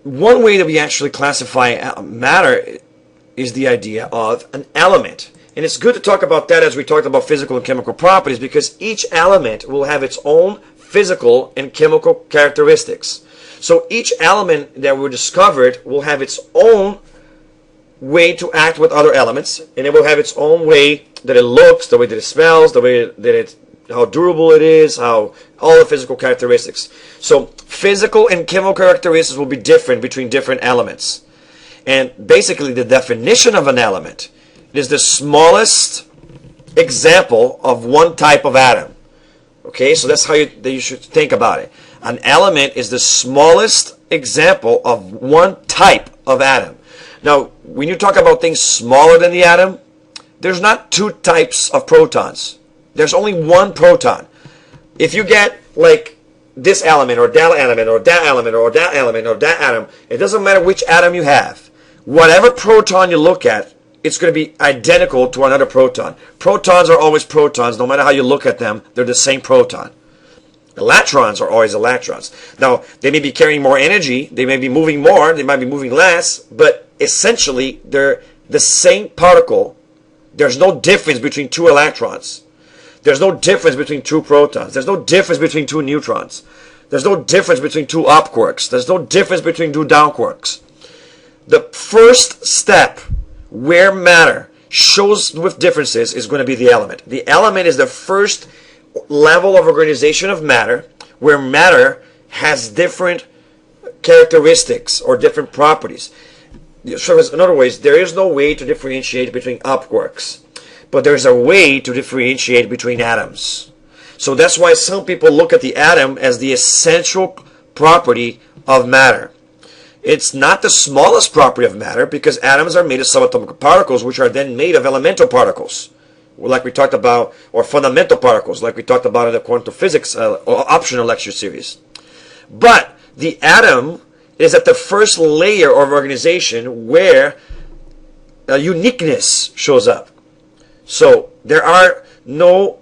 one way that we actually classify matter is the idea of an element. And it's good to talk about that as we talked about physical and chemical properties, because each element will have its own physical and chemical characteristics. So each element that we discovered will have its own way to act with other elements, and it will have its own way that it looks, the way that it smells, the way that it, how durable it is, how all the physical characteristics. So physical and chemical characteristics will be different between different elements. And basically the definition of an element is the smallest example of one type of atom. Okay, so that's how you should think about it. An element is the smallest example of one type of atom. Now, when you talk about things smaller than the atom, there's not two types of protons. There's only one proton. If you get like this element or that element or that element or that element or that atom, it doesn't matter which atom you have. Whatever proton you look at, it's going to be identical to another proton. Protons are always protons. No matter how you look at them, they're the same proton. Electrons are always electrons. Now, they may be carrying more energy, they may be moving more, they might be moving less, but essentially they're the same particle. There's no difference between two electrons. There's no difference between two protons. There's no difference between two neutrons. There's no difference between two up quarks. There's no difference between two down quarks. The first step where matter shows with differences is going to be the element. The element is the first level of organization of matter, where matter has different characteristics or different properties. So in other words, there is no way to differentiate between up quarks, but there's a way to differentiate between atoms. So that's why some people look at the atom as the essential property of matter. It's not the smallest property of matter, because atoms are made of subatomic particles, which are then made of elemental particles, like we talked about, or fundamental particles, like we talked about in the quantum physics optional lecture series. But the atom is at the first layer of organization where uniqueness shows up. So there are no,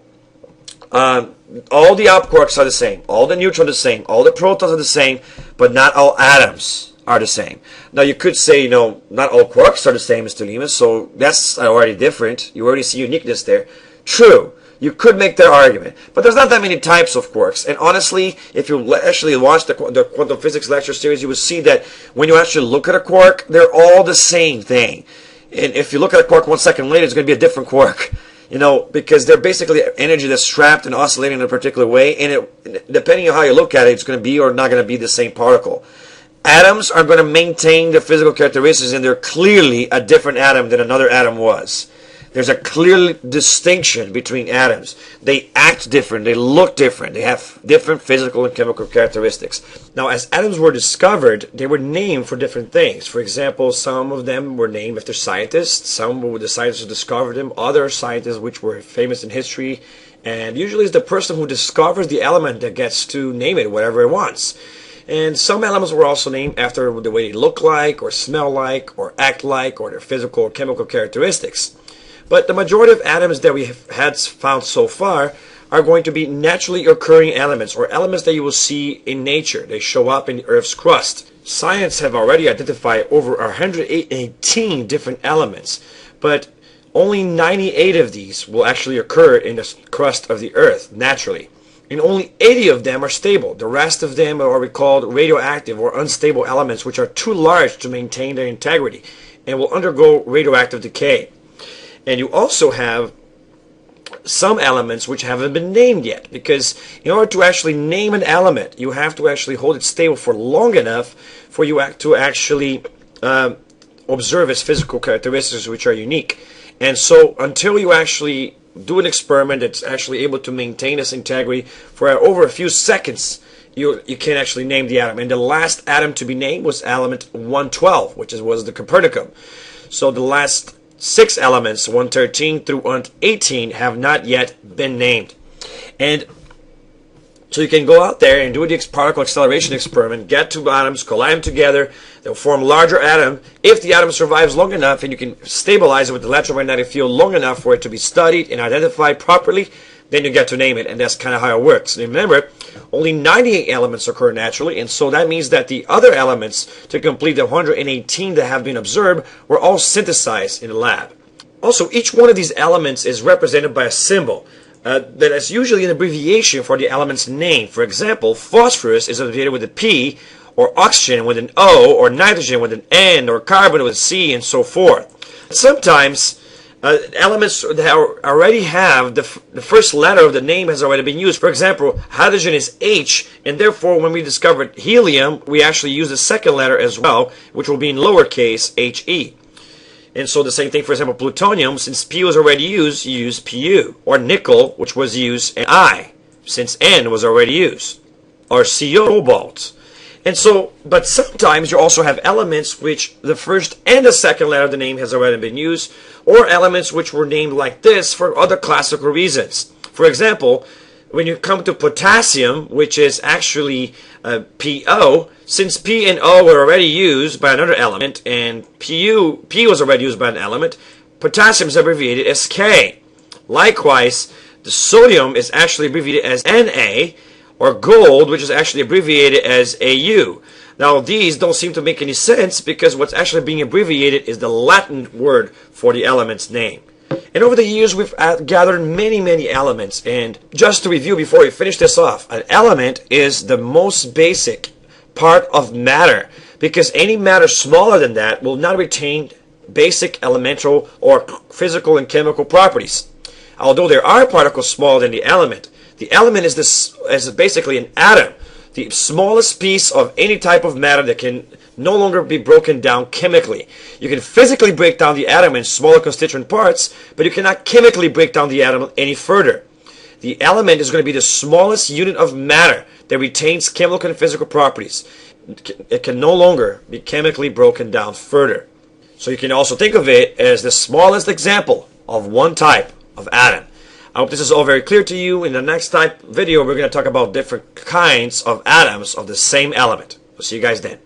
all the up quarks are the same, all the neutrons are the same, all the protons are the same, but not all atoms are the same. Now you could say, not all quarks are the same, Mr. Lima, so that's already different. You already see uniqueness there. True, you could make that argument, but there's not that many types of quarks. And honestly, if you actually watch the quantum physics lecture series, you will see that when you actually look at a quark, they're all the same thing. And if you look at a quark 1 second later, it's going to be a different quark. Because they're basically energy that's trapped and oscillating in a particular way, and depending on how you look at it, it's going to be or not going to be the same particle. Atoms are going to maintain their physical characteristics, and they're clearly a different atom than another atom was. There's a clear distinction between atoms. They act different, they look different, they have different physical and chemical characteristics. Now, as atoms were discovered, they were named for different things. For example, some of them were named after scientists, some were the scientists who discovered them, other scientists which were famous in history, and usually it's the person who discovers the element that gets to name it whatever it wants. And some elements were also named after the way they look like, or smell like, or act like, or their physical or chemical characteristics. But the majority of atoms that we have had found so far are going to be naturally occurring elements, or elements that you will see in nature. They show up in the Earth's crust. Science have already identified over 118 different elements, but only 98 of these will actually occur in the crust of the Earth naturally. And only 80 of them are stable. The rest of them are what we call radioactive or unstable elements, which are too large to maintain their integrity and will undergo radioactive decay. And you also have some elements which haven't been named yet, because in order to actually name an element, you have to actually hold it stable for long enough for you to actually observe its physical characteristics, which are unique. And so until you actually do an experiment that's actually able to maintain its integrity for over a few seconds, you can't actually name the atom. And the last atom to be named was element 112, which was the Copernicum. So the last 6 elements, 113 through 118, have not yet been named. And so you can go out there and do the particle acceleration experiment, get 2 atoms, collide them together, they'll form a larger atom. If the atom survives long enough and you can stabilize it with the electromagnetic field long enough for it to be studied and identified properly, then you get to name it, and that's kind of how it works. And remember, only 98 elements occur naturally, and so that means that the other elements to complete the 118 that have been observed were all synthesized in the lab. Also, each one of these elements is represented by a symbol that is usually an abbreviation for the element's name. For example, phosphorus is abbreviated with a P, or oxygen with an O, or nitrogen with an N, or carbon with a C, and so forth. Sometimes elements that already have the first letter of the name has already been used. For example, hydrogen is H, and therefore when we discovered helium, we actually use the second letter as well, which will be in lowercase He. And so the same thing, for example, plutonium, since P was already used, you use Pu. Or nickel, which was used in I, since N was already used. Or CO, cobalt. And so, but sometimes you also have elements which the first and the second letter of the name has already been used, or elements which were named like this for other classical reasons. For example, when you come to potassium, which is actually PO, since P and O were already used by another element, and P was already used by an element, potassium is abbreviated as K. Likewise, the sodium is actually abbreviated as Na, or gold, which is actually abbreviated as AU. Now, these don't seem to make any sense because what's actually being abbreviated is the Latin word for the element's name. And over the years, we've gathered many elements. And just to review before we finish this off, an element is the most basic part of matter, because any matter smaller than that will not retain basic elemental or physical and chemical properties. Although there are particles smaller than the element is basically an atom, the smallest piece of any type of matter that can no longer be broken down chemically. You can physically break down the atom in smaller constituent parts, but you cannot chemically break down the atom any further. The element is going to be the smallest unit of matter that retains chemical and physical properties. It can no longer be chemically broken down further. So you can also think of it as the smallest example of one type of atom. I hope this is all very clear to you. In the next video, we're going to talk about different kinds of atoms of the same element. We'll see you guys then.